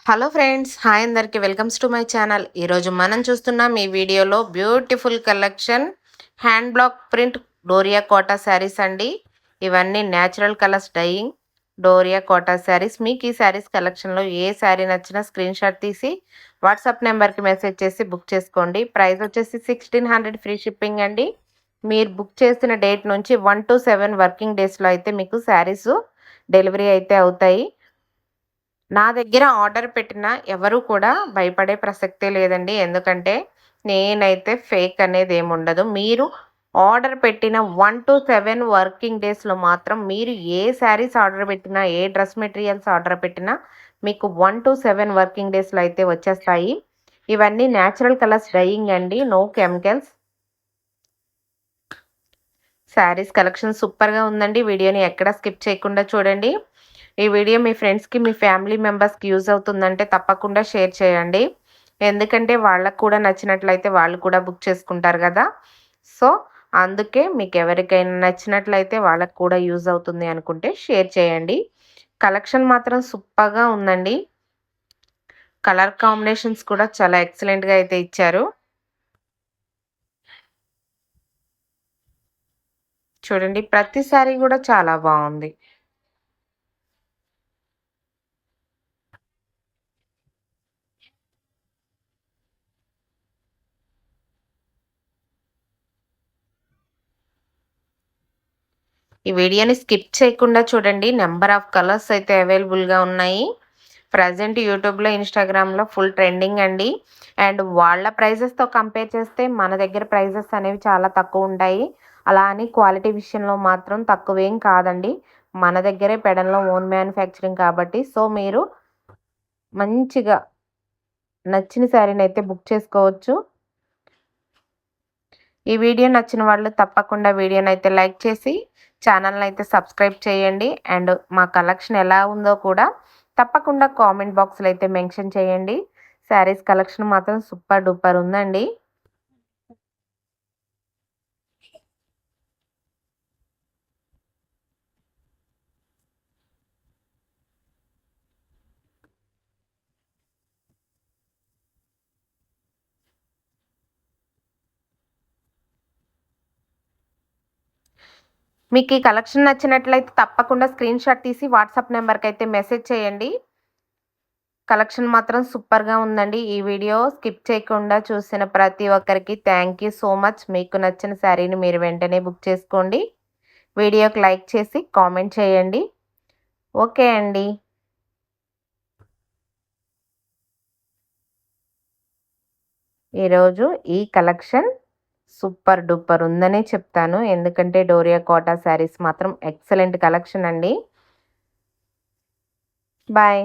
Hello friends, hi అందరికి welcomes to my channel. ఈరోజు మనం చూస్తున్నాం ఈ వీడియోలో beautiful collection hand block print Doria Kota saris అండి. ఇవన్నీ natural colours dyeing Doria Kota saris. మీకు ఈ శారీస్ కలెక్షన్లో ఏ శారీ నచ్చినా స్క్రీన్ షాట్ తీసి వాట్సాప్ నెంబర్కి మెసేజ్ చేసి బుక్ చేసుకోండి. ప్రైస్ వచ్చేసి 1600 ఫ్రీ షిప్పింగ్ అండి. మీరు బుక్ చేసిన డేట్ నుంచి 1 to 7 వర్కింగ్ డేస్లో అయితే మీకు శారీస్ డెలివరీ అయితే అవుతాయి. నా దగ్గర ఆర్డర్ పెట్టిన ఎవరు కూడా భయపడే ప్రసక్తే లేదండి. ఎందుకంటే నేనైతే ఫేక్ అనేది ఏముండదు. మీరు ఆర్డర్ పెట్టిన 1 to 7 వర్కింగ్ డేస్‌లో మాత్రం మీరు ఏ శారీస్ ఆర్డర్ పెట్టినా, ఏ డ్రెస్ మెటీరియల్స్ ఆర్డర్ పెట్టినా మీకు 1 to 7 వర్కింగ్ డేస్‌లో అయితే వచ్చేస్తాయి. ఇవన్నీ న్యాచురల్ కలర్స్ డైయింగ్ అండి. No chemicals. శారీస్ కలెక్షన్ సూపర్‌గా ఉందండి. వీడియోని ఎక్కడ స్కిప్ చేయకుండా చూడండి. ఈ వీడియో మీ ఫ్రెండ్స్‌కి, మీ ఫ్యామిలీ మెంబర్స్‌కి యూజ్ అవుతుందంటే తప్పకుండా షేర్ చేయండి. ఎందుకంటే వాళ్ళకి కూడా నచ్చినట్లయితే వాళ్ళు కూడా బుక్ చేసుకుంటారు కదా! సో, అందుకే మీకు ఎవరికైనా నచ్చినట్లయితే వాళ్ళకి కూడా యూజ్ అవుతుంది అనుకుంటే షేర్ చేయండి. కలెక్షన్ మాత్రం సూపర్‌గా ఉందండి. కలర్ కాంబినేషన్స్ కూడా చాలా ఎక్సలెంట్‌గా అయితే ఇచ్చారు. చూడండి, ప్రతి సారీ కూడా చాలా బావుంది. ఈ వీడియోని స్కిప్ చేయకుండా చూడండి. నెంబర్ ఆఫ్ కలర్స్ అయితే అవైలబుల్‌గా ఉన్నాయి. ప్రెజెంట్ యూట్యూబ్‌లో, ఇన్‌స్టాగ్రామ్‌లో ఫుల్ ట్రెండింగ్ అండి. అండ్ వాళ్ళ ప్రైజెస్‌తో కంపేర్ చేస్తే మన దగ్గర ప్రైజెస్ అనేవి చాలా తక్కువుంటాయి. అలా అని క్వాలిటీ విషయంలో మాత్రం తక్కువేం కాదండి. మన దగ్గరే పెడన్‌లో ఓన్ మ్యానుఫ్యాక్చరింగ్ కాబట్టి సో, మీరు మంచిగా నచ్చిన శారీనైతే బుక్ చేసుకోవచ్చు. ఈ వీడియో నచ్చిన వాళ్ళు తప్పకుండా వీడియోనైతే లైక్ చేసి ఛానల్‌నైతే సబ్స్క్రైబ్ చేయండి. అండ్ మా కలెక్షన్ ఎలా ఉందో కూడా తప్పకుండా కామెంట్ బాక్స్‌లో అయితే మెన్షన్ చేయండి. శారీస్ కలెక్షన్ మాత్రం సూపర్ డూపర్ ఉందండి. మీకు ఈ కలెక్షన్ నచ్చినట్లయితే తప్పకుండా స్క్రీన్ షాట్ తీసి వాట్సాప్ నెంబర్‌కి అయితే మెసేజ్ చేయండి. కలెక్షన్ మాత్రం సూపర్‌గా ఉందండి. ఈ వీడియో స్కిప్ చేయకుండా చూసిన ప్రతి ఒక్కరికి థ్యాంక్ యూ సో మచ్. మీకు నచ్చిన శారీని మీరు వెంటనే బుక్ చేసుకోండి. వీడియోకి లైక్ చేసి కామెంట్ చేయండి. ఓకే అండి. ఈరోజు ఈ కలెక్షన్ సూపర్ డూపర్ ఉందనే చెప్తాను. ఎందుకంటే డోరియా కోటా శారీస్ మాత్రం ఎక్సలెంట్ కలెక్షన్ అండి. బాయ్.